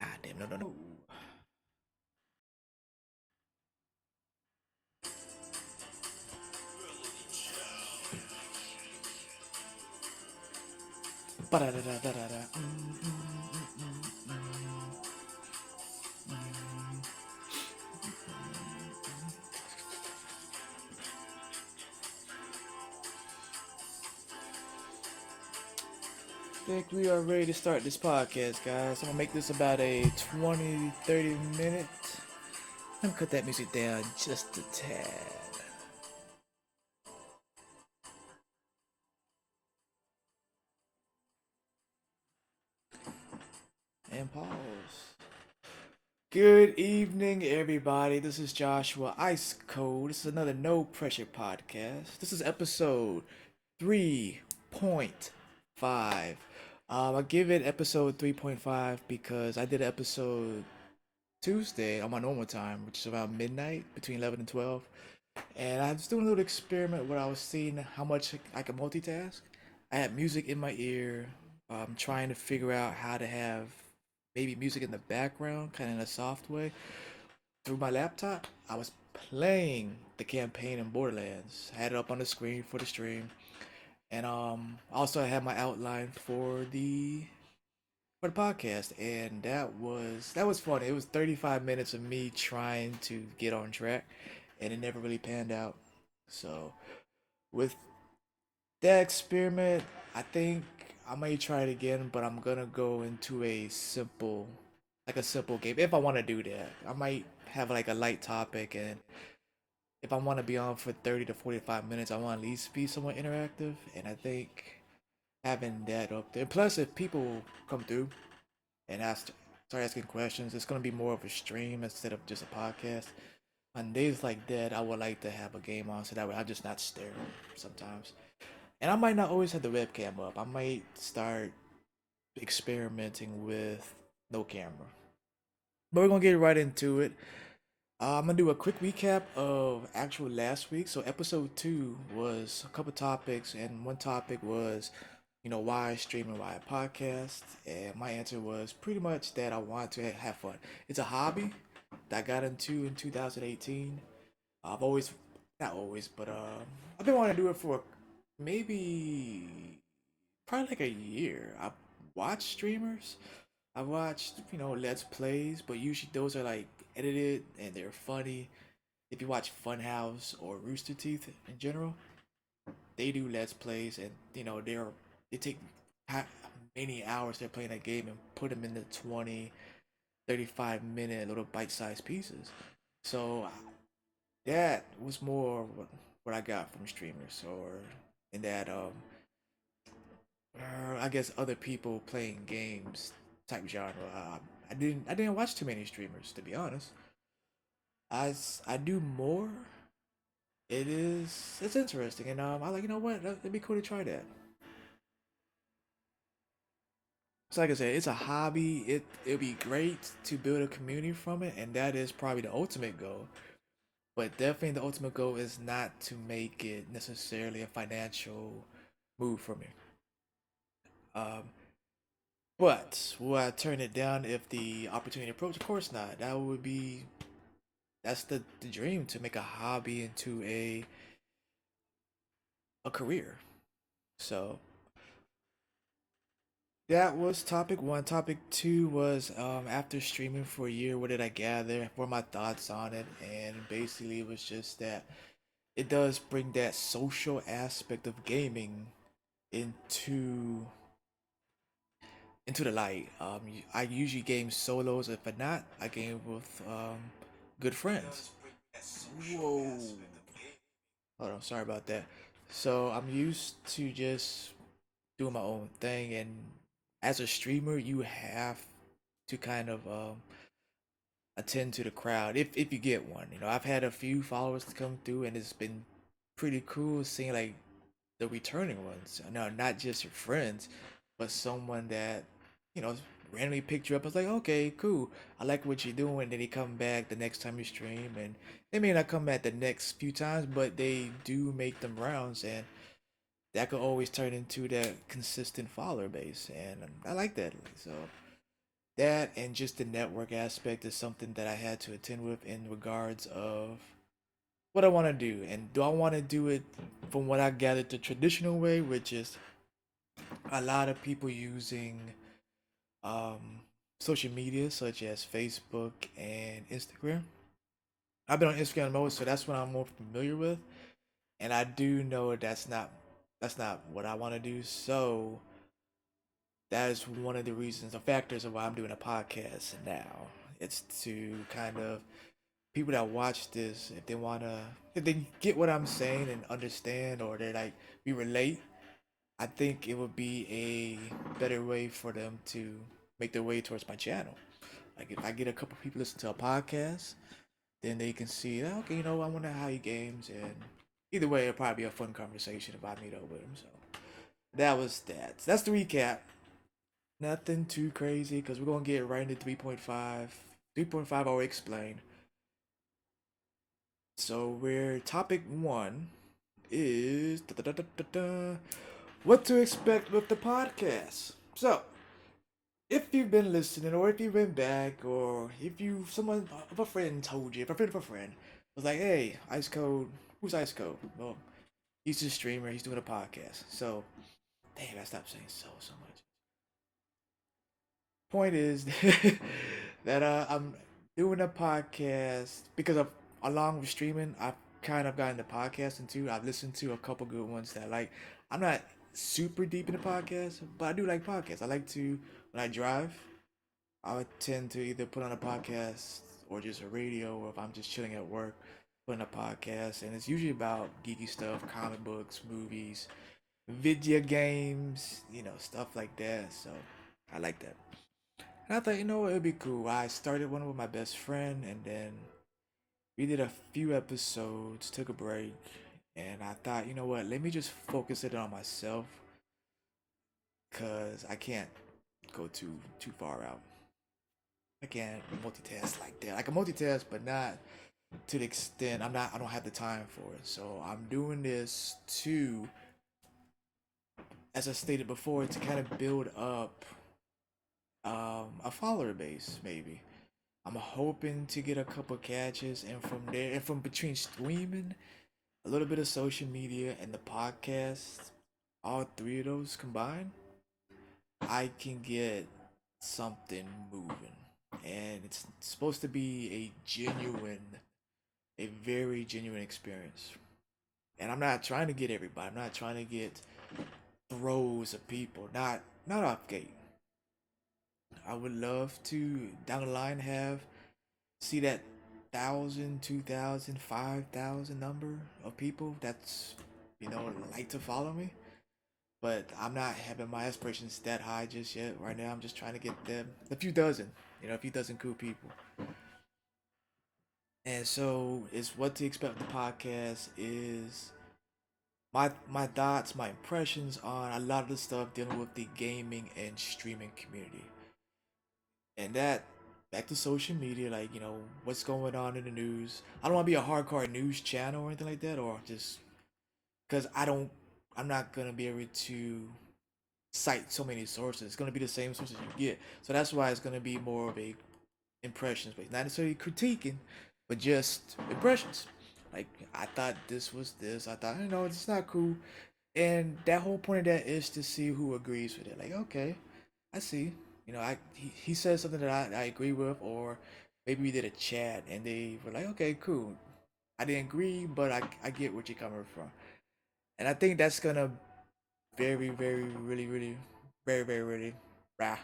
Ah, damn, no, no, no. Ba-da-da-da-da-da-da. Think we are ready to start this podcast, guys. I'm gonna make this about a 20, 30 minute. Let me cut that music down just a tad. And pause. Good evening, everybody. This is Joshua Ice Cold. This is another No Pressure podcast. This is episode 3.5. I give it episode 3.5 because I did an episode Tuesday on my normal time, which is around midnight, between 11 and 12. And I was doing a little experiment where I was seeing how much I could multitask. I had music in my ear, trying to figure out how to have maybe music in the background, kind of in a soft way. Through my laptop, I was playing the campaign in Borderlands. I had it up on the screen for the stream. And also I had my outline for the podcast, and that was fun. It was 35 minutes of me trying to get on track, and it never really panned out. So with that experiment, I think I might try it again, but I'm gonna go into a simple game if I want to do that. I might have like a light topic, and if I want to be on for 30 to 45 minutes, I want at least be somewhat interactive, and I think having that up there. Plus, if people come through and start asking questions. It's gonna be more of a stream instead of just a podcast. On days like that, I would like to have a game on so that way I'm just not staring sometimes. And I might not always have the webcam up. I might start experimenting with no camera. But we're gonna get right into it. I'm gonna do a quick recap of actual last week. So episode two was a couple topics, and one topic was, why stream and why a podcast. And my answer was pretty much that I want to have fun. It's a hobby that I got into in 2018. I've always, not always, but I've been wanting to do it for maybe probably like a year. I watch streamers. I watched, Let's Plays, but usually those are like edited and they're funny. If you watch Funhouse or Rooster Teeth in general, they do Let's Plays, and they take many hours they're playing a game and put them into 20, 35 minute little bite-sized pieces. So that was more what I got from streamers, or in that I guess other people playing games type genre. I didn't watch too many streamers, to be honest. I do more. It's interesting, and I like, what, it'd be cool to try that. So like I said, it's a hobby. It'd be great to build a community from it, and that is probably the ultimate goal. But definitely the ultimate goal is not to make it necessarily a financial move for me. Um, but will I turn it down if the opportunity approaches? Of course not. That's the dream, to make a hobby into a career. So that was topic one. Topic two was, after streaming for a year, what did I gather? What were my thoughts on it? And basically, it was just that it does bring that social aspect of gaming into into the light. I usually game solos. If I not, I game with good friends. Whoa. Hold on, sorry about that. So I'm used to just doing my own thing, and as a streamer, you have to kind of attend to the crowd if you get one. I've had a few followers to come through, and it's been pretty cool seeing like the returning ones. No, not just your friends, but someone that you know randomly picked you up. I was like, okay, cool. I like what you're doing. Then they come back the next time you stream, and they may not come back the next few times, but they do make them rounds, and that could always turn into that consistent follower base, and I like that. So that and just the network aspect is something that I had to attend with in regards of what I want to do. And do I want to do it from what I gathered the traditional way, which is a lot of people using um, social media such as Facebook and Instagram. I've been on Instagram most, so that's what I'm more familiar with. And I do know that's not what I want to do. So that is one of the reasons, the factors of why I'm doing a podcast now. It's to kind of people that watch this, if they wanna, if they get what I'm saying and understand, or they like we relate, I think it would be a better way for them to make their way towards my channel. Like if I get a couple people listen to a podcast, then they can see, "Oh, okay, I wonder how he games," and either way, it'll probably be a fun conversation if I meet up with him. So that was that. So that's the recap. Nothing too crazy because we're gonna get right into 3.5. 3.5 I'll explain. So we're topic one is what to expect with the podcast. So if you've been listening, or if you've been back, or if you someone of a friend told you, if a friend of a friend was like, "Hey, Ice Code, who's Ice Code?" Well, he's a streamer. He's doing a podcast. So damn, I stopped saying so much. Point is that I'm doing a podcast because of along with streaming, I've kind of gotten the podcasting too. I've listened to a couple good ones that like. I'm not super deep in the podcast, but I do like podcasts. I like to when I drive. I would tend to either put on a podcast or just a radio, or if I'm just chilling at work, put on a podcast, and it's usually about geeky stuff, comic books, movies, video games, stuff like that. So I like that. And I thought, it'd be cool. I started one with my best friend, and then we did a few episodes, took a break, and I thought, you know what, let me just focus it on myself, cause I can't go too far out. I can't multitask like that. I can multitask, but not to the extent I don't have the time for it. So I'm doing this to, as I stated before, to kind of build up a follower base, maybe. I'm hoping to get a couple catches, and from there, and from between streaming, a little bit of social media, and the podcast, all three of those combined, I can get something moving. And it's supposed to be a very genuine experience. And I'm not trying to get everybody. I'm not trying to get throws of people. Not off gate. I would love to down the line have see that 1,000, 2,000, 5,000 number of people that's like to follow me. But I'm not having my aspirations that high just yet. Right now, I'm just trying to get them a few dozen, a few dozen cool people. And so, it's what to expect with the podcast is my thoughts, my impressions on a lot of the stuff dealing with the gaming and streaming community. And that back to social media, like what's going on in the news. I don't want to be a hardcore news channel or anything like that, or just because I'm not gonna be able to cite so many sources. It's gonna be the same sources you get, so that's why it's gonna be more of a impressions based, not necessarily critiquing, but just impressions. Like I thought this was this. I thought it's not cool, and that whole point of that is to see who agrees with it. Like okay, I see. He said something that I agree with, or maybe we did a chat and they were like, okay, cool. I didn't agree, but I get what you're coming from, and I think that's gonna very really very rah.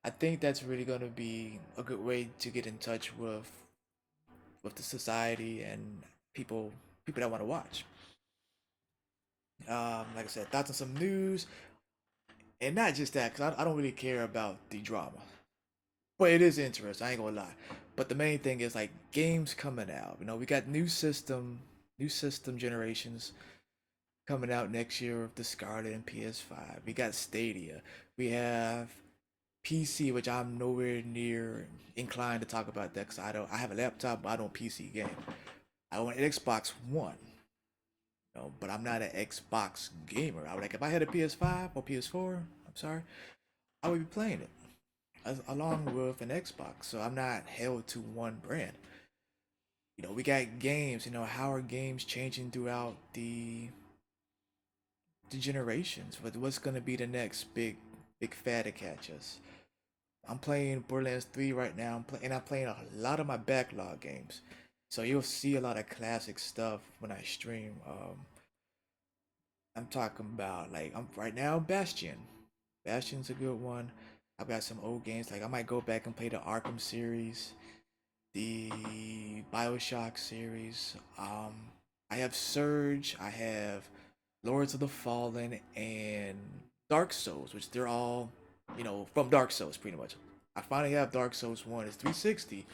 I think that's really gonna be a good way to get in touch with the society and people that want to watch. Like I said, thoughts on some news, and not just that, because I don't really care about the drama. But it is interesting. I ain't gonna lie. But the main thing is like games coming out. We got new system generations coming out next year with the Scarlet and PS5. We got Stadia. We have PC, which I'm nowhere near inclined to talk about that because I have a laptop, but I don't PC game. I own an Xbox One, but I'm not an Xbox gamer. I would like if I had a PS5 or PS4. I'm sorry, I would be playing it. along with an Xbox, so I'm not held to one brand. We got games. How are games changing throughout the generations? What's gonna be the next big fad to catch us? I'm playing Borderlands 3 right now. I'm playing a lot of my backlog games. So you'll see a lot of classic stuff when I stream. I'm talking about like I'm right now Bastion. Bastion's a good one. I've got some old games like I might go back and play the Arkham series, the BioShock series. I have Surge. I have Lords of the Fallen and Dark Souls, which they're all, from Dark Souls pretty much. I finally have Dark Souls 1. It's 360,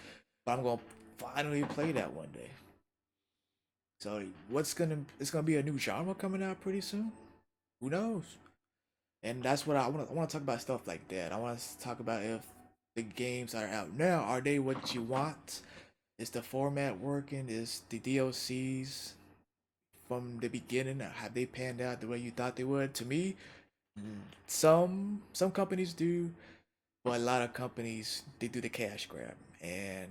but I'm gonna finally play that one day. So it's gonna be a new genre coming out pretty soon. Who knows? And that's what I want to talk about stuff like that. I want to talk about if the games that are out now are they what you want? Is the format working? Is the DLCs from the beginning have they panned out the way you thought they would? To me, some companies do, but a lot of companies they do the cash grab, and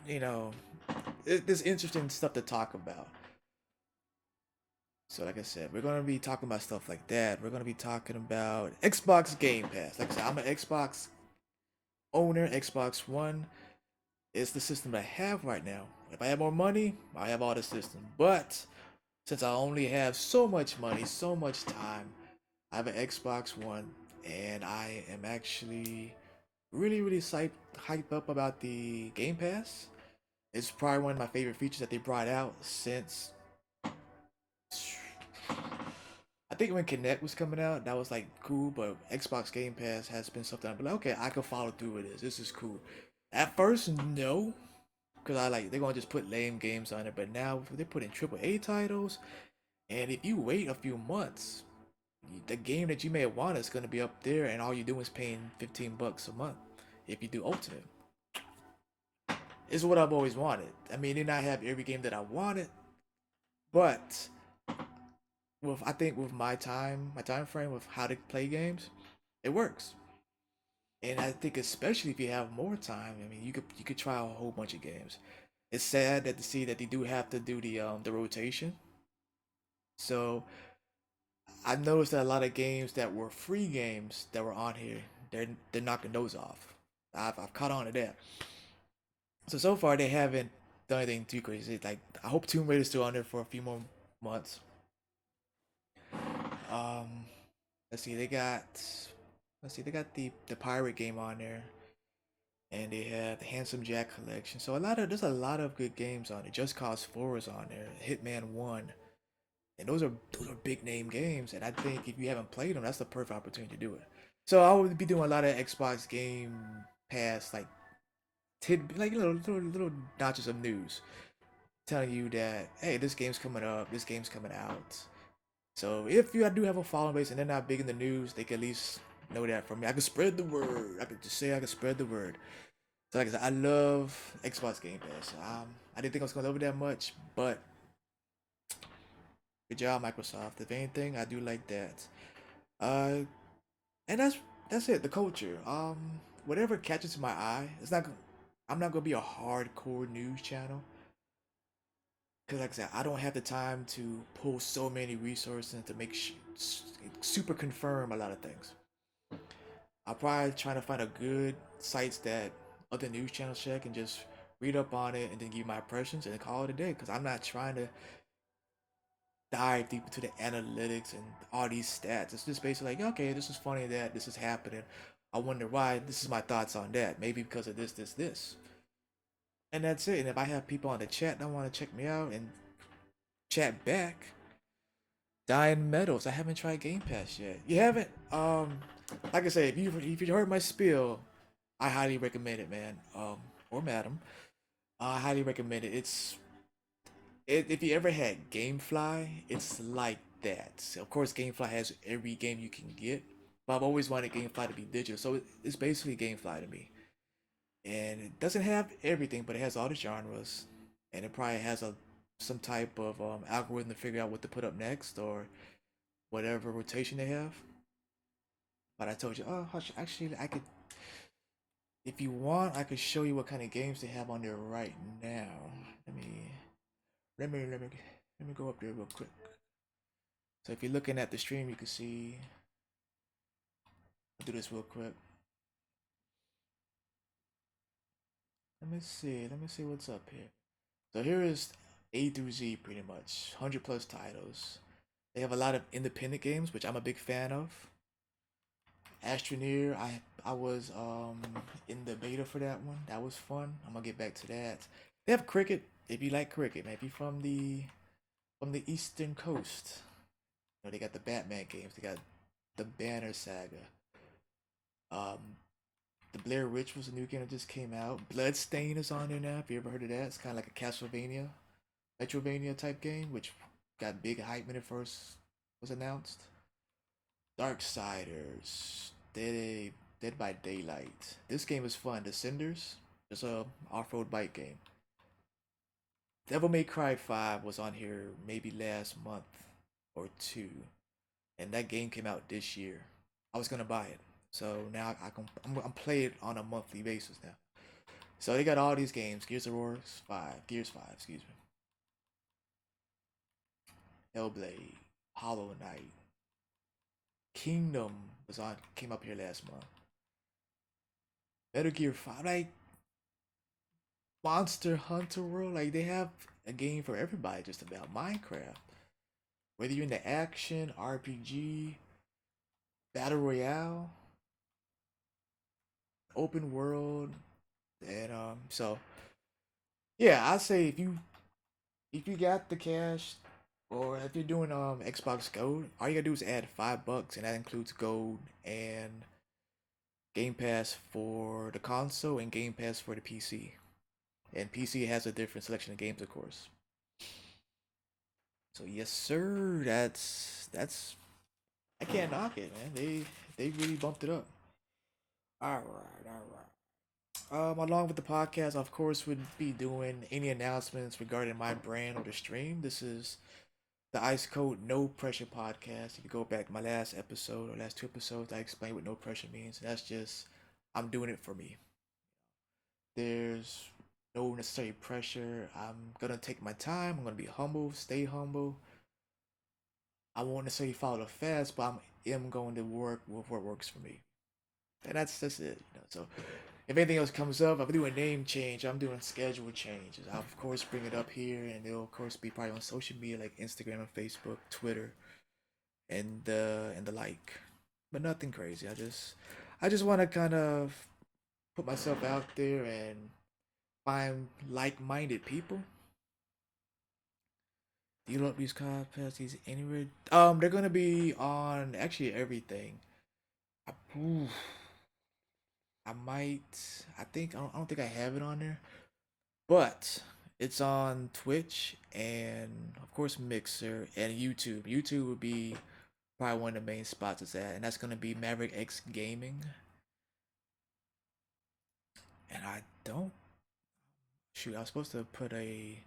you know, there's interesting stuff to talk about. So, like I said, we're gonna be talking about stuff like that. We're gonna be talking about Xbox Game Pass. Like I said, I'm an Xbox owner. Xbox One is the system I have right now. If I have more money, I have all the systems. But since I only have so much money, so much time, I have an Xbox One, and I am actually really hyped up about the Game Pass. It's probably one of my favorite features that they brought out since I think when Kinect was coming out, that was like cool, but Xbox Game Pass has been something I've been like, okay, I can follow through with this. This is cool. At first, no, because I like they're gonna just put lame games on it, but now they're putting AAA titles, and if you wait a few months, the game that you may want is gonna be up there, and all you do is paying $15 a month if you do Ultimate. Is what I've always wanted. I mean, they not have every game that I wanted, but with I think with my time frame with how to play games, it works. And I think especially if you have more time, I mean, you could try a whole bunch of games. It's sad that to see that they do have to do the rotation. So I noticed that a lot of games that were free games that were on here, they're knocking those off. I've caught on to that. So far they haven't done anything too crazy. Like I hope Tomb Raider's still on there for a few more months. Um, let's see, they got the pirate game on there, and they have the Handsome Jack collection. So there's a lot of good games on it. Just Cause 4 is on there, Hitman 1, and those are big name games. And I think if you haven't played them, that's the perfect opportunity to do it. So I would be doing a lot of Xbox Game Pass like like little notches of news telling you that hey, this game's coming up, this game's coming out. So if you do have a following base and they're not big in the news, they can at least know that from me. I can spread the word. I could just say I can spread the word. So like I said, I love Xbox Game Pass. I didn't think I was gonna love it that much, but good job, Microsoft. If anything, I do like that. Uh, and that's it. The culture. Whatever catches my eye. I'm not gonna be a hardcore news channel because, like I said, I don't have the time to pull so many resources to make super confirm a lot of things. I'll probably try to find a good sites that other news channels check and just read up on it and then give my impressions and call it a day because I'm not trying to dive deep into the analytics and all these stats. It's just basically like, okay, this is funny that this is happening. I wonder why. This is my thoughts on that. Maybe because of this. And that's it. And if I have people on the chat that want to check me out and chat back, Dying Metals. I haven't tried Game Pass yet. You haven't? Like I said, if you heard my spiel, I highly recommend it, man. Or madam, I highly recommend it. If you ever had GameFly, it's like that. So of course, GameFly has every game you can get, but I've always wanted GameFly to be digital, so it's basically GameFly to me. And it doesn't have everything, but it has all the genres, and it probably has some type of algorithm to figure out what to put up next or whatever rotation they have. But I told you, oh, actually, I could, if you want, I could show you what kind of games they have on there right now. Let me, let me, let me, let me go up there real quick. So if you're looking at the stream, you can see. I'll do this real quick. Let me see what's up here. So here is A through Z, pretty much 100 plus titles. They have a lot of independent games, which I'm a big fan of. Astroneer, I was in the beta for that one. That was fun. I'm gonna get back to that. They have cricket. If you like cricket, maybe from the Eastern Coast. You know, they got the Batman games. They got the Banner Saga. Um, the Blair Witch was a new game that just came out. Bloodstain is on there now. Have you ever heard of that? It's kind of like a Castlevania, Metrovania type game, which got big hype when it first was announced. Darksiders, Dead by Daylight. This game is fun. Descenders, it's a off-road bike game. Devil May Cry 5 was on here maybe last month or two, and that game came out this year. I was gonna buy it, so now I'm playing it on a monthly basis now. So they got all these games: Gears 5, excuse me, Hellblade, Hollow Knight, Kingdom was on came up here last month. Metal Gear 5, like Monster Hunter World, like they have a game for everybody just about. Minecraft. Whether you're into action, RPG, Battle Royale, open world, and so yeah, I'd say if you got the cash or if you're doing Xbox Gold, all you gotta do is add $5 and that includes gold and Game Pass for the console and Game Pass for the PC. And PC has a different selection of games, of course. So yes, sir. That's I can't knock it, man. They really bumped it up. All right, all right. Along with the podcast, of course, would be doing any announcements regarding my brand or the stream. This is the Ice Cold No Pressure podcast. If you go back to my last episode or last two episodes, I explained what no pressure means. That's just I'm doing it for me. There's no necessary pressure. I'm gonna take my time. I'm gonna be humble, stay humble. I won't necessarily follow the fast, but am going to work with what works for me. And that's it. You know? So if anything else comes up, I'm doing a name change. I'm doing schedule changes. I'll of course bring it up here, and it'll of course be probably on social media like Instagram and Facebook, Twitter, and the like. But nothing crazy. I just want to kind of put myself out there and find like-minded people. Do you love these podcasts? Anywhere? They're gonna be on actually everything. I, oof, I might. I don't think I have it on there, but it's on Twitch and of course Mixer and YouTube. YouTube would be probably one of the main spots it's at, and that's gonna be Maverick X Gaming. And I don't shoot. I was supposed to put a.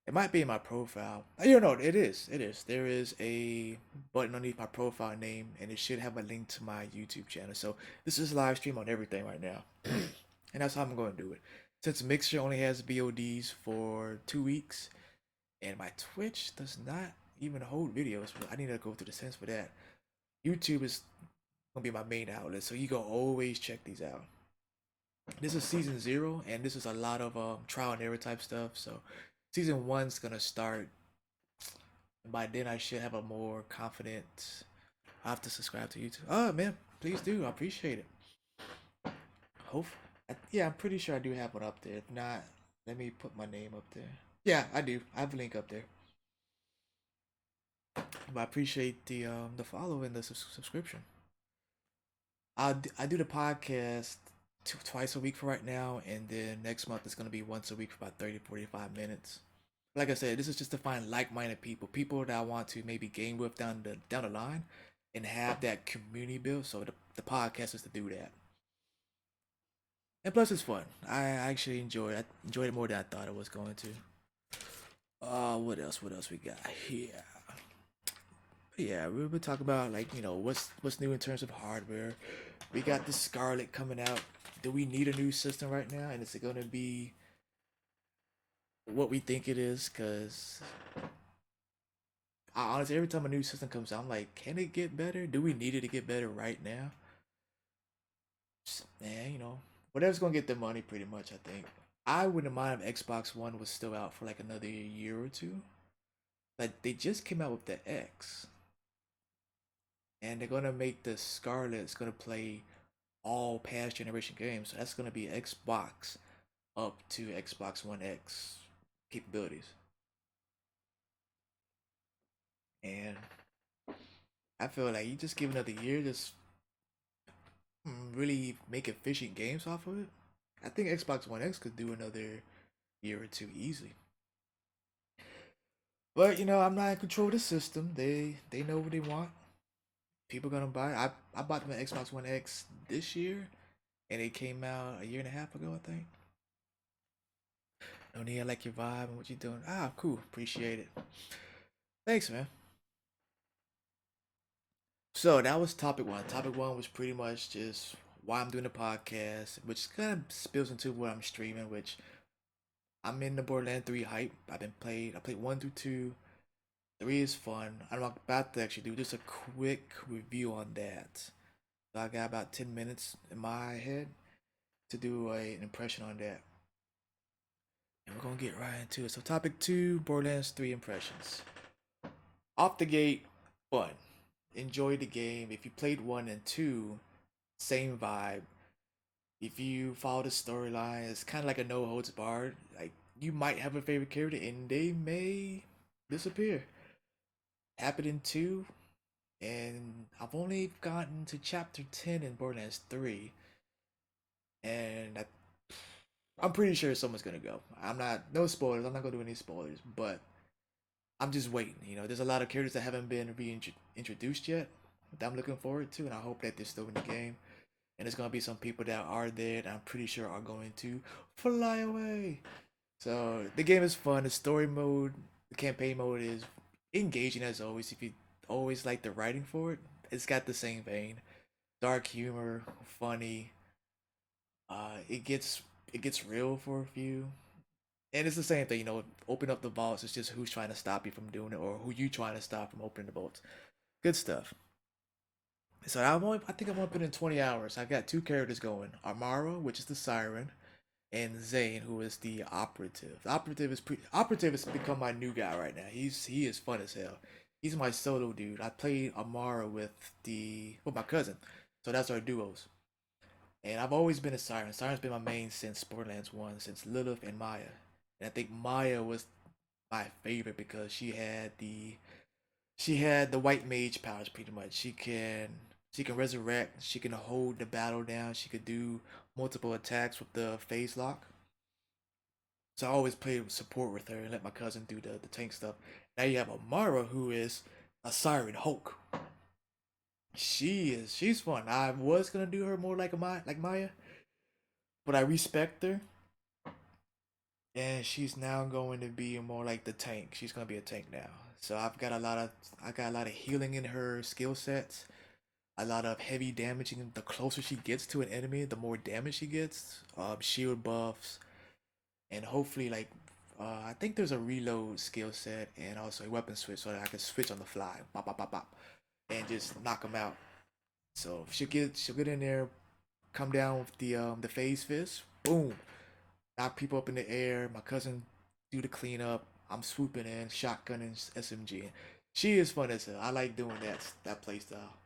It might be in my profile. You know, it is. It is. There is a button underneath my profile name, and it should have a link to my YouTube channel. So this is live stream on everything right now, and that's how I'm going to do it. Since Mixer only has VODs for 2 weeks, and my Twitch does not even hold videos, I need to go through the sense for that. YouTube is gonna be my main outlet, so you can always check these out. This is season 0, and this is a lot of trial and error type stuff. So season 1's gonna start, and by then I should have a more confident. I have to subscribe to YouTube. Oh man, please do. I appreciate it. Hope. Yeah, I'm pretty sure I do have one up there. If not, let me put my name up there. Yeah, I do. I have a link up there. But I appreciate the follow and the subscription. I do the podcast twice a week for right now, and then next month it's gonna be once a week for about 30-45 minutes. Like I said, this is just to find like-minded people, people that I want to maybe game with down the line, and have that community build. So the podcast is to do that, and plus it's fun. I actually enjoy it. I enjoyed it more than I thought I was going to. What else? What else we got here? Yeah, we will talk about like what's new in terms of hardware. We got the Scarlet coming out. Do we need a new system right now? And is it gonna be what we think it is? Cause honestly, every time a new system comes out, I'm like, can it get better? Do we need it to get better right now? Man, whatever's gonna get the money, pretty much. I think I wouldn't mind if Xbox One was still out for like another year or two. But they just came out with the X, and they're gonna make the Scarlet. It's gonna play all past generation games. So that's gonna be Xbox up to Xbox One X capabilities, and I feel like you just give another year, just really make efficient games off of it. I think Xbox One X could do another year or two easily. But I'm not in control of the system. They know what they want. People gonna buy. I bought them an Xbox One X this year, and it came out a year and a half ago, I think. No need, I like your vibe and what you doing. Ah, cool. Appreciate it. Thanks, man. So that was topic one. Topic one was pretty much just why I'm doing the podcast, which kind of spills into what I'm streaming, which I'm in the Borderlands 3 hype. I played one through two. Three is fun. I'm about to actually do just a quick review on that. So I got about 10 minutes in my head to do an impression on that. And we're gonna get right into it. So topic two, Borderlands 3 impressions. Off the gate, fun. Enjoy the game. If you played one and two, same vibe. If you follow the storyline, it's kind of like a no holds barred. Like you might have a favorite character and they may disappear. Happened in two, and I've only gotten to chapter 10 in Borderlands 3, and I'm pretty sure someone's gonna go. I'm not, no spoilers, I'm not gonna do any spoilers, but I'm just waiting. There's a lot of characters that haven't been reintroduced yet that I'm looking forward to, and I hope that they're still in the game. And there's gonna be some people that are there that I'm pretty sure are going to fly away. So the game is fun. The story mode, the campaign mode is engaging as always. If you always like the writing for it, it's got the same vein. Dark humor, funny. It gets real for a few, and it's the same thing. Open up the vaults. It's just who's trying to stop you from doing it, or who you trying to stop from opening the vaults. Good stuff. So I think I'm up in 20 hours. I got two characters going: Amara, which is the siren, and Zane, who is the operative. Operative has become my new guy right now. He is fun as hell. He's my solo dude. I played Amara with my cousin, so that's our duos. And I've always been a siren. Siren's been my main since Borderlands One, since Lilith and Maya. And I think Maya was my favorite because she had the white mage powers pretty much. She can resurrect. She can hold the battle down. She could do multiple attacks with the phase lock. So I always played support with her and let my cousin do the tank stuff. Now you have Amara, who is a Siren Hulk. She's fun. I was gonna do her more like Maya, but I respect her, and she's now going to be more like the tank. She's gonna be a tank now. So I got a lot of healing in her skill sets. A lot of heavy damaging. The closer she gets to an enemy, the more damage she gets. Shield buffs, and hopefully I think there's a reload skill set and also a weapon switch so that I can switch on the fly, pop, pop, pop, pop, and just knock them out. So she'll get in there, come down with the phase fist, boom, knock people up in the air. My cousin do the cleanup. I'm swooping in, shotgunning, SMG. She is fun as hell. I like doing that play style.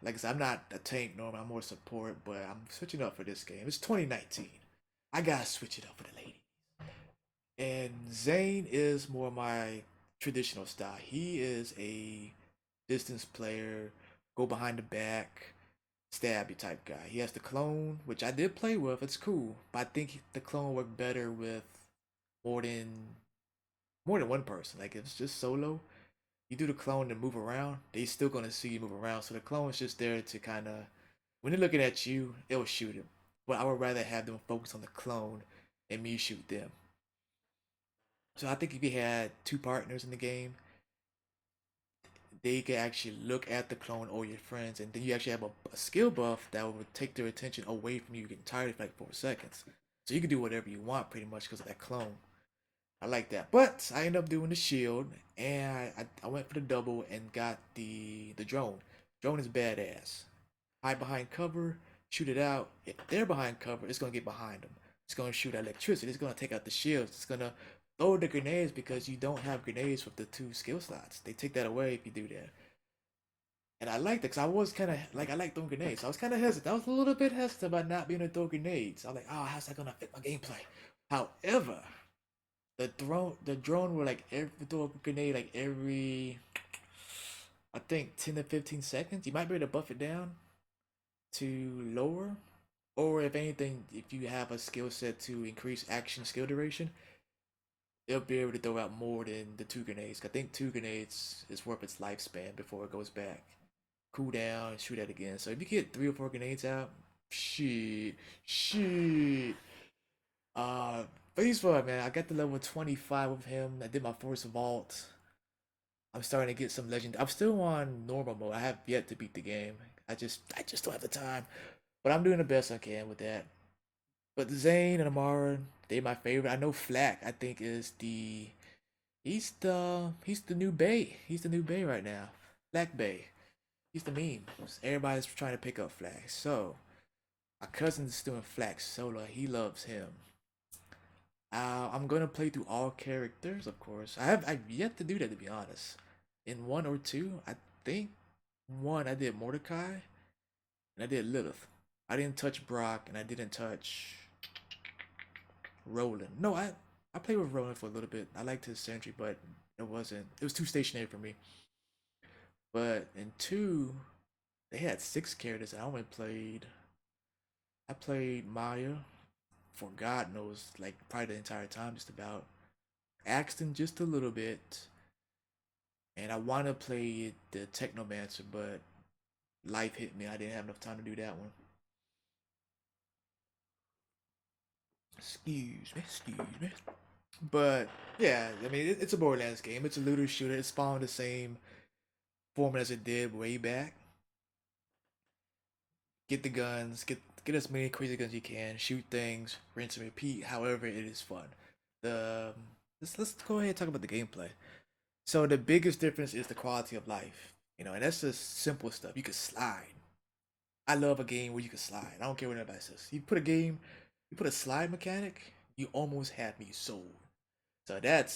Like I said, I'm not a tank normally. I'm more support, but I'm switching up for this game. It's 2019. I gotta switch it up for the lady. And Zane is more my traditional style. He is a distance player, go behind the back, stab you type guy. He has the clone, which I did play with. It's cool, but I think the clone worked better with more than more than one person. Like if it's just solo, you do the clone and move around, they still gonna see you move around. So the clone is just there to kind of when they're looking at you, it'll shoot him. But I would rather have them focus on the clone and me shoot them. So I think if you had two partners in the game, they can actually look at the clone or your friends, and then you actually have a skill buff that would take their attention away from you getting tired for like 4 seconds. So you can do whatever you want pretty much because of that clone. I like that. But I ended up doing the shield, and I went for the double and got the drone. Drone is badass. Hide behind cover, shoot it out. If they're behind cover, it's gonna get behind them. It's gonna shoot electricity. It's gonna take out the shields. It's gonna throw the grenades because you don't have grenades with the two skill slots. They take that away if you do that. And I liked it because I was kind of like I like throwing grenades. So I was kind of hesitant. I was a little bit hesitant about not being able to throw grenades. I was like, oh, how's that gonna fit my gameplay? However, the drone will like every throw a grenade like every I think 10 to 15 seconds. You might be able to buff it down to lower, or if anything, if you have a skill set to increase action skill duration, they'll be able to throw out more than the two grenades. I think two grenades is worth its lifespan before it goes back. Cool down, shoot that again. So if you get 3 or 4 grenades out, shit, shit. Uh, but he's fun, man. I got the level 25 with him. I did my first vault. I'm starting to get some legend. I'm still on normal mode. I have yet to beat the game. I just don't have the time. But I'm doing the best I can with that. But Zane and Amara, they my favorite. I know Flack, I think is the he's the new Bay. He's the new Bay right now. Flack Bay. He's the meme. Everybody's trying to pick up Flack. So my cousin's doing Flack solo. He loves him. I'm gonna play through all characters, of course. I've yet to do that to be honest. In one or two, I think one I did Mordecai and I did Lilith. I didn't touch Brock and I didn't touch Roland. No, I played with Roland for a little bit. I liked his sentry, but it wasn't. It was too stationary for me. But in two, they had 6 characters. And I only played. I played Maya for God knows, like probably the entire time, just about. Axton just a little bit, and I want to play the Technomancer, but life hit me. I didn't have enough time to do that one. Excuse me. But yeah, I mean it's a Borderlands game. It's a looter shooter. It's following the same format as it did way back. Get the guns, get as many crazy guns you can, shoot things, rinse and repeat. However, it is fun. The let's go ahead and talk about the gameplay. So the biggest difference is the quality of life. And that's just simple stuff. You can slide. I love a game where you can slide. I don't care what anybody says. You put a slide mechanic, you almost had me sold. So that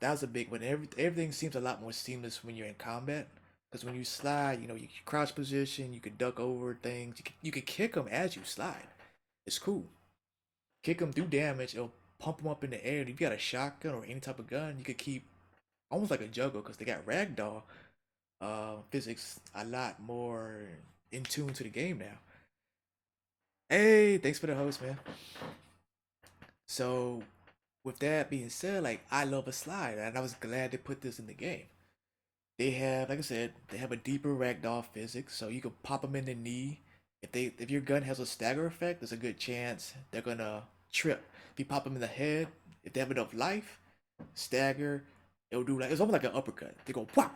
was a big one. Everything seems a lot more seamless when you're in combat. Because when you slide, you crouch position, you can duck over things, you can kick them as you slide. It's cool. Kick them, do damage, it'll pump them up in the air. If you got a shotgun or any type of gun, you could keep almost like a juggle because they got ragdoll physics a lot more in tune to the game now. Hey, thanks for the host, man. So with that being said, like I love a slide, and I was glad to put this in the game. They have, like I said, they have a deeper ragdoll physics, so you can pop them in the knee. If your gun has a stagger effect, there's a good chance they're gonna trip. If you pop them in the head, if they have enough life, stagger, it'll do like it's almost like an uppercut. They go wow,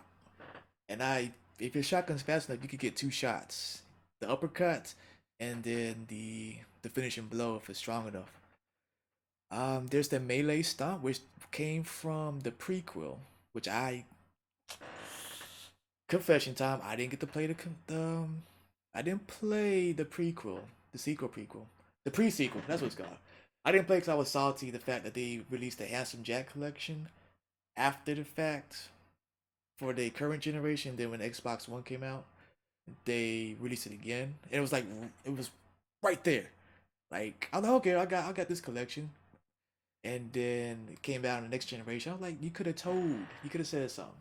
and if your shotgun's fast enough, you could get 2 shots, the uppercut, and then the finishing blow if it's strong enough. There's the melee stomp, which came from the prequel, which I confession time. I didn't get to play I didn't play the prequel, the sequel prequel, the pre-sequel. That's what it's called. I didn't play because I was salty the fact that they released the Handsome Jack collection after the fact for the current generation. Then when Xbox One came out, they released it again. And it was like it was right there. Like I'm like, okay, I got this collection. And then it came out in the next generation. I was like, you could have said something.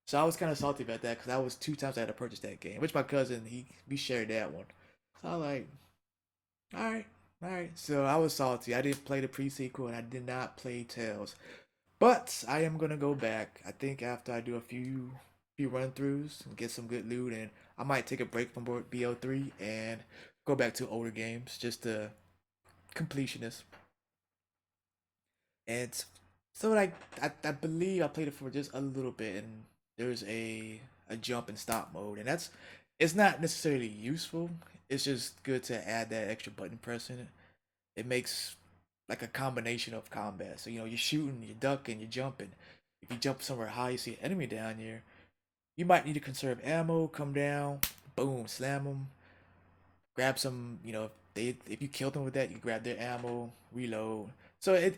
So I was kind of salty about that because that was 2 times I had to purchase that game. Which my cousin we shared that one. So I was like, all right. So I was salty. I didn't play the pre sequel and I did not play Tales. But I am gonna go back. I think after I do a few run throughs and get some good loot, and I might take a break from BO3 and go back to older games just to completionist. And so like I believe I played it for just a little bit, and there's a jump and stop mode, and that's it's not necessarily useful. It's just good to add that extra button press in it. It makes like a combination of combat. So you're shooting, you're ducking, you're jumping. If you jump somewhere high, you see an enemy down here. You might need to conserve ammo. Come down, boom, slam them, grab some. If you kill them with that, you grab their ammo, reload. So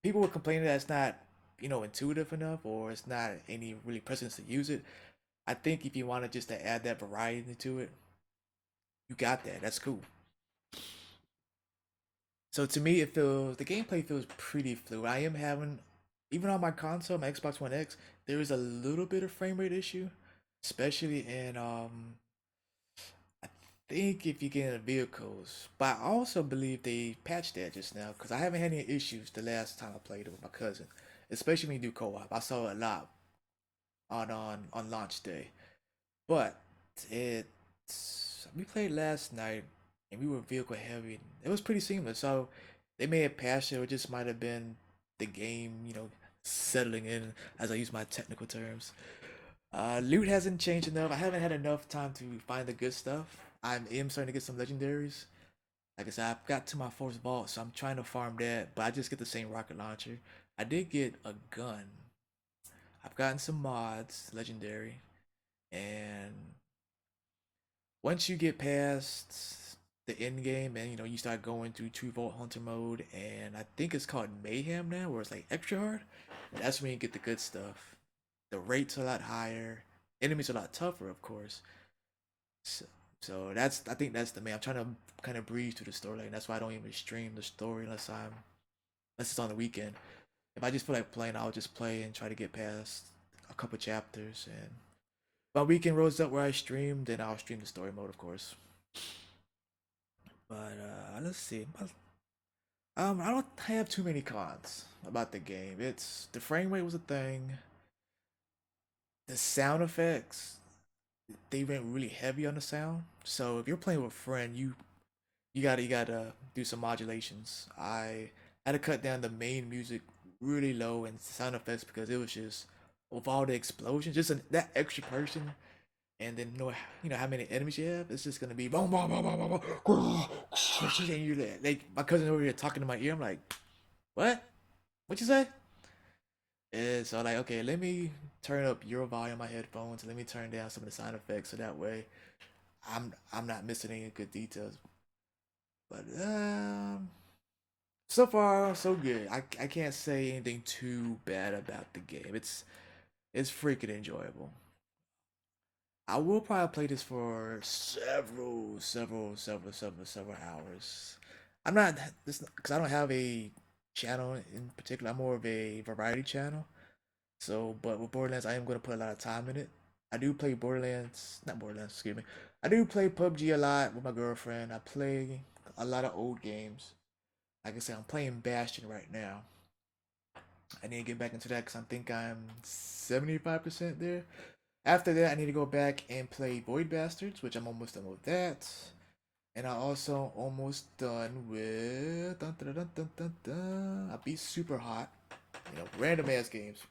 people were complaining that it's not intuitive enough, or it's not any really precedence to use it. I think if you wanted just to add that variety to it, you got that. That's cool. So to me, the gameplay feels pretty fluid. I am having, even on my console, my Xbox One X, there is a little bit of frame rate issue, especially in I think if you get in the vehicles. But I also believe they patched that just now because I haven't had any issues the last time I played it with my cousin, especially when you do co-op. I saw it a lot on launch day, but it's we played last night and we were vehicle heavy. It was pretty seamless. So they may have patched it, or just might have been the game, settling in, as I use my technical terms. Loot hasn't changed enough. I haven't had enough time to find the good stuff. I am starting to get some legendaries. Like I said, I've got to my fourth vault, so I'm trying to farm that. But I just get the same rocket launcher. I did get a gun. I've gotten some mods, legendary, and once you get past the end game and you start going through true vault hunter mode, and I think it's called mayhem now, where it's like extra hard. That's when you get the good stuff. The rates are a lot higher. Enemies are a lot tougher, of course. So, so I think that's the main. I'm trying to kind of breeze through the storyline. That's why I don't even stream the story unless it's on the weekend. If I just feel like playing, I'll just play and try to get past a couple chapters. And if my weekend rolls up where I stream, then I'll stream the story mode, of course. But let's see. I don't have too many cons about the game. It's the frame rate was a thing. The sound effects, they went really heavy on the sound. So if you're playing with a friend, you gotta do some modulations. I had to cut down the main music really low and sound effects because it was just with all the explosions, just that extra person, and then you know how many enemies you have. It's just gonna be boom, boom, boom, boom, boom, boom, and you're like my cousin over here talking to my ear. I'm like, what? What you say? And so like, okay, let me turn up your volume on my headphones and let me turn down some of the sound effects so that way I'm not missing any good details. But so far so good. I can't say anything too bad about the game. It's freaking enjoyable. I will probably play this for several hours. I'm not this because I don't have a channel in particular. I'm more of a variety channel. So, but with Borderlands, I am going to put a lot of time in it. I do play Borderlands, not Borderlands, excuse me. I do play PUBG a lot with my girlfriend. I play a lot of old games. Like I said, I'm playing Bastion right now. I need to get back into that because I think I'm 75% there. After that, I need to go back and play Void Bastards, which I'm almost done with that. And I also almost done with dun, dun, dun, dun, dun, dun. I beat Super Hot. Random ass games.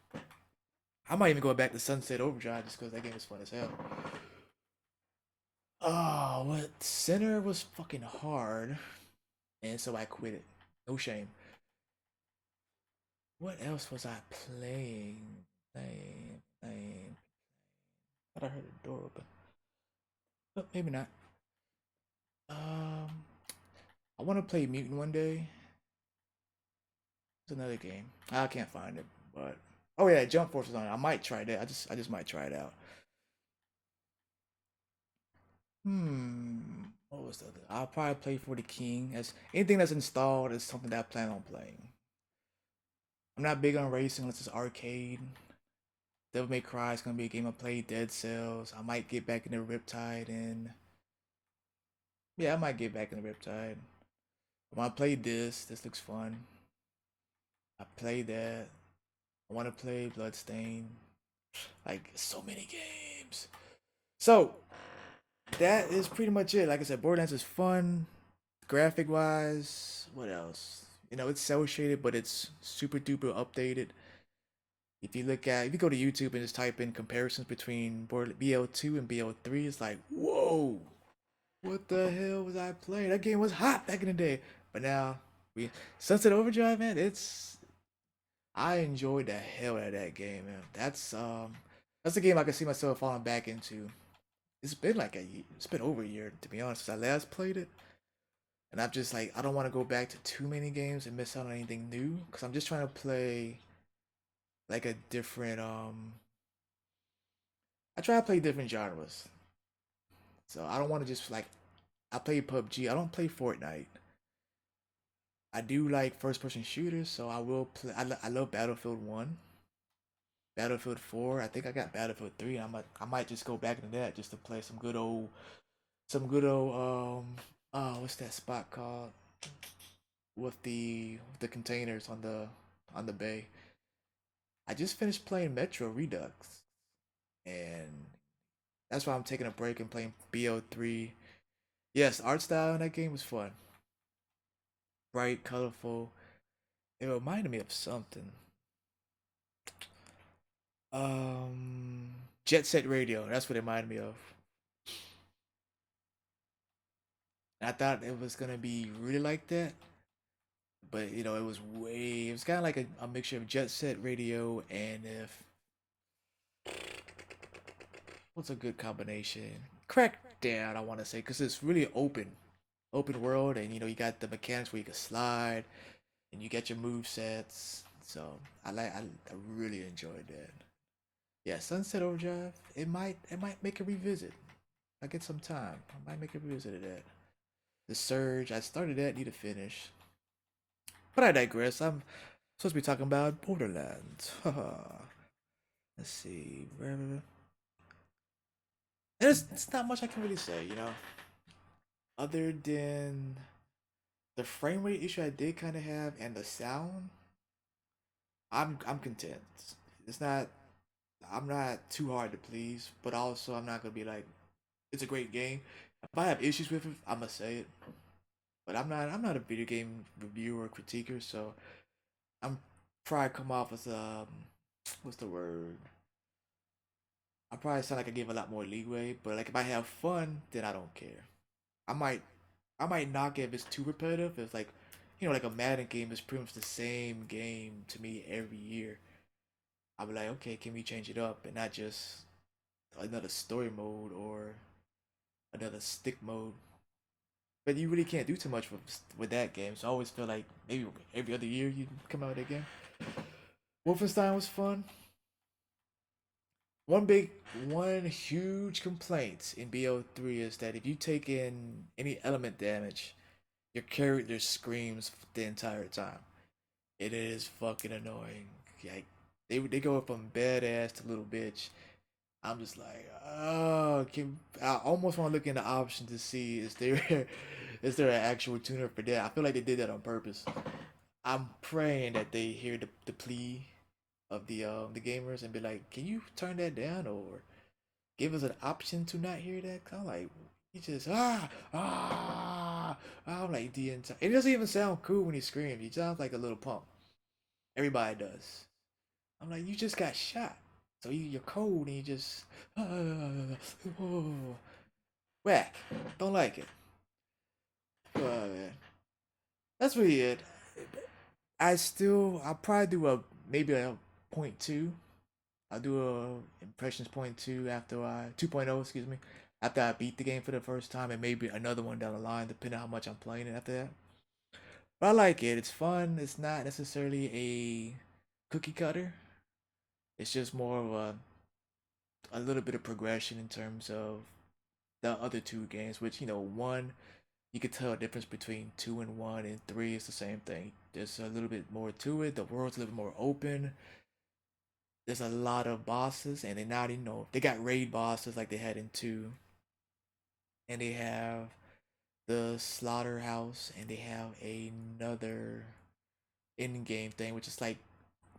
I might even go back to Sunset Overdrive just because that game is fun as hell. Oh, what? Center was fucking hard, and so I quit it. No shame. What else was I playing? Name. Thought I heard the door open. But maybe not. Um, I want to play Mutant one day. It's another game. I can't find it, but oh yeah, Jump Force is on it. I might try that. I just might try it out. What was the other? I'll probably play for the King. As anything that's installed is something that I plan on playing. I'm not big on racing unless it's arcade. Devil May Cry is gonna be a game I play. Dead Cells. I might get back into Riptide, and yeah, I might get back into Riptide. When I play this looks fun. I played that. I want to play Bloodstain. Like so many games. So that is pretty much it. Like I said, Borderlands is fun, graphic wise. What else? It's cel shaded, but it's super duper updated. If you go to YouTube and just type in comparisons between BL2 and BL3, it's like, whoa, what the hell was I playing? That game was hot back in the day, but now we Sunset Overdrive, man. It's I enjoyed the hell out of that game, man. That's a game I can see myself falling back into. It's been over a year to be honest since I last played it, and I'm just like I don't want to go back to too many games and miss out on anything new because I'm just trying to play like a different I try to play different genres. So I don't want to just like I play PUBG. I don't play Fortnite. I do like first person shooters, so I will play. I love Battlefield 1, Battlefield 4. I think I got Battlefield 3. I might just go back into that just to play some good old what's that spot called with the containers on the bay. I just finished playing Metro Redux, and that's why I'm taking a break and playing BO3. Yes, art style in that game was fun, bright, colorful. It reminded me of something. Um, Jet Set Radio. That's what it reminded me of. And I thought it was gonna be really like that, but it was way. It was kind of like a mixture of Jet Set Radio and if what's a good combination? Crackdown, I want to say, because it's really open world, and you got the mechanics where you can slide, and you get your move sets. So I really enjoyed that. Yeah, Sunset Overdrive. It might make a revisit. I get some time. I might make a revisit of that. The Surge. I started that. Need to finish. But I digress. I'm supposed to be talking about Borderlands. Let's see. There's not much I can really say. Other than the frame rate issue I did kind of have and the sound. I'm content. It's not. I'm not too hard to please, but also I'm not gonna be like it's a great game. If I have issues with it, I'm gonna say it. But I'm not a video game reviewer or critiquer, so I'm probably come off as what's the word? I probably sound like I give a lot more leeway, but like if I have fun, then I don't care. I might I might knock it if it's too repetitive. If it's like like a Madden game is pretty much the same game to me every year. I'll be like, okay, can we change it up and not just another story mode or another stick mode? But you really can't do too much with that game. So I always feel like maybe every other year you come out with a game. Wolfenstein was fun. One big, one huge complaint in BO3 is that if you take in any element damage, your character screams the entire time. It is fucking annoying. Like they go from badass to little bitch. I'm just like, oh, I almost want to look into options to see is there an actual tuner for that? I feel like they did that on purpose. I'm praying that they hear the plea of the gamers and be like, can you turn that down or give us an option to not hear that? Cause I'm like, he just I'm like the entire. It doesn't even sound cool when he screams. He sounds like a little punk. Everybody does. I'm like, you just got shot, so you're cold and you just whack. Don't like it. Man, that's really it. I'll probably do a maybe a point two. I'll do a impressions point two after I 2.0, excuse me, after I beat the game for the first time, and maybe another one down the line, depending on how much I'm playing it after that. But I like it. It's fun. It's not necessarily a cookie cutter. It's just more of a little bit of progression in terms of the other two games, which one you could tell a difference between two and one, and three is the same thing. There's a little bit more to it. The world's a little bit more open. There's a lot of bosses, and they not they got raid bosses like they had in two, and they have the slaughterhouse, and they have another in-game thing, which is like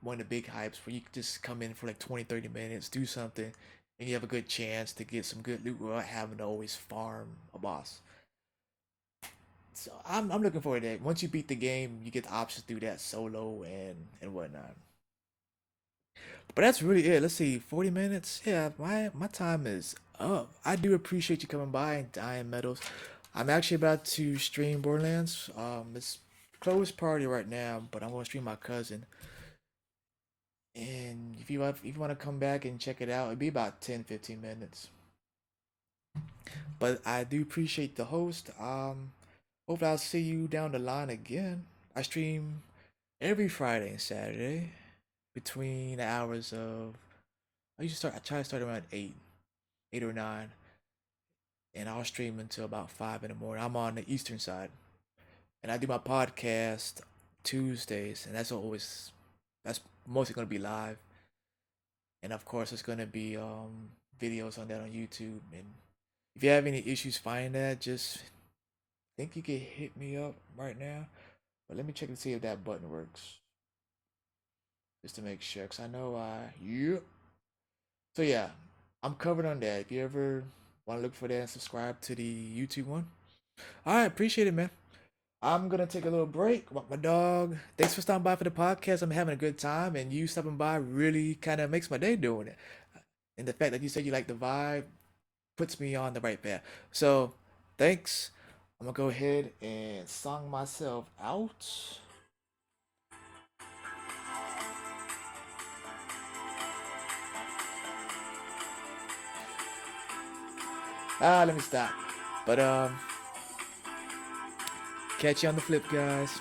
one of the big hypes where you can just come in for like 20-30 minutes, do something, and you have a good chance to get some good loot without having to always farm a boss. So I'm looking forward to that. Once you beat the game, you get the options to do that solo and whatnot. But that's really it. Let's see, 40 minutes. Yeah, my time is up. I do appreciate you coming by and dying medals. I'm actually about to stream Borderlands. It's closed party right now, but I'm gonna stream my cousin. And if you want to come back and check it out, it'd be about 10-15 minutes. But I do appreciate the host. Hopefully I'll see you down the line again. I stream every Friday and Saturday between the hours of I try to start around 8 or 9, and I'll stream until about 5 in the morning. I'm on the Eastern side, and I do my podcast Tuesdays, and that's mostly gonna be live, and of course it's gonna be videos on that on YouTube. And if you have any issues finding that, just think you can hit me up right now. But let me check to see if that button works, just to make sure, cause I know yeah. So yeah, I'm covered on that. If you ever want to look for that and subscribe to the YouTube one. All right, appreciate it, man. I'm gonna take a little break. Walk my dog. Thanks for stopping by for the podcast. I'm having a good time, and you stopping by really kind of makes my day doing it. And the fact that you said you like the vibe puts me on the right path. So, thanks. I'm gonna go ahead and song myself out. Let me stop. But catch you on the flip, guys.